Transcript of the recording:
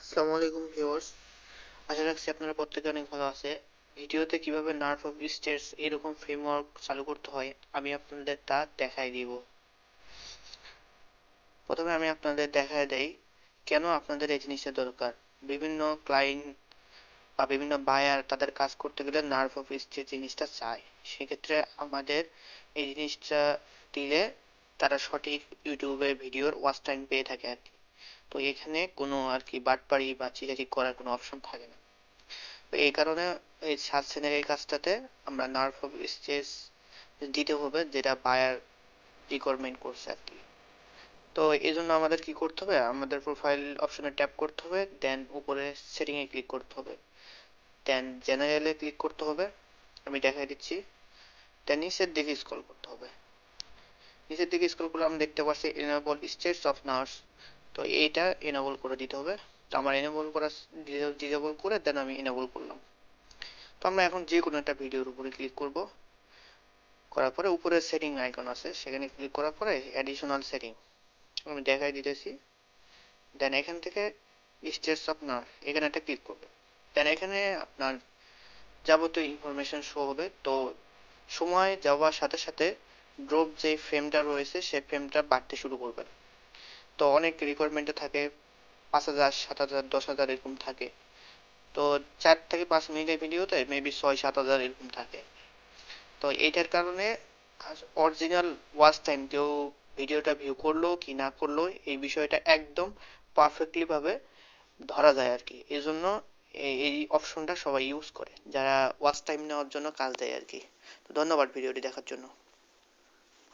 আসসালামু আলাইকুম ভিউয়ার্স, আশা রাখছি আপনারা প্রত্যেকে অনেক ভালো আছে। ভিডিওতে কিভাবে নার্ভ অফ স্টেটস এরকম ফ্রেমওয়ার্ক চালু করতে হয় আমি আপনাদের তা দেখাই দিব। প্রথমে আমি আপনাদের দেখায় দেই কেন আপনাদের এই জিনিসটা দরকার। বিভিন্ন ক্লায়েন্ট বা বিভিন্ন বায়ার তাদের কাজ করতে গেলে নার্ভ অফ স্টেটস জিনিসটা চায়। সেক্ষেত্রে আমাদের এই জিনিসটা দিলে তারা সঠিক ইউটিউবে ভিডিওর ওয়াচ টাইম পেয়ে থাকে আর কি। তো এখানে কোনো আর কি বাটপাড়ি বা চিটারি করার কোনো অপশন থাকে না। তো এই কারণে এই সাসেনের এই কাজটাতে আমরা নার্ভ অফ স্ট্রেস দিতে হবে, যেটা বায়ার রিকোয়ারমেন্ট করছে আর কি। তো এই জন্য আমাদের কি করতে হবে, আমাদের প্রোফাইল অপশনে ট্যাপ করতে হবে, দেন উপরে সেটিং এ ক্লিক করতে হবে, দেন জেনারেলে ক্লিক করতে হবে। আমি দেখাই দিচ্ছি। দেন নিচের দিকে স্ক্রল করতে হবে। নিচের দিকে স্ক্রল করলে আমরা দেখতে পাচ্ছি এনেবল স্টেটস অফ নার্স। তো এইটা এনেবল করে দিতে হবে। তো আমার এনেবল করা ডিসেবল করে দেন আমি এনেবল করলাম। তো আমরা এখন যে কোনো একটা ভিডিওর উপরে ক্লিক করব। করার পরে উপরে সেটিং আইকন আছে, সেখানে ক্লিক করার পরে অ্যাডিশনাল সেটিং আমি দেখাই দিতেছি। দেন এখান থেকে স্টেটস অফ নার্ভ এখানে একটা ক্লিক করবে। দেন এখানে আপনার যাবতীয় ইনফরমেশন শো হবে। তো সময় যাওয়ার সাথে সাথে ড্রপ যে ফ্রেমটা রয়েছে সেই ফ্রেমটা বাড়তে শুরু করবে। তো অনেক রিকোয়ারমেন্টে থাকে 5,000, 7,000, 10,000 এরকম থাকে। তো 4 থেকে 5 মিনিটের ভিডিওতে মেবি 6-7 হাজার এরকম থাকে। তো এইটার কারণে অরিজিনাল ওয়াচ টাইম কেউ ভিডিওটা ভিউ করলো কি না করলো এই বিষয়টা একদম পারফেক্টলি ভাবে ধরা যায় আর কি। এই জন্য এই অপশনটা সবাই ইউজ করে যারা ওয়াচ টাইম নেওয়ার জন্য কাজ দেয় আর কি। তো ধন্যবাদ ভিডিওটি দেখার জন্য।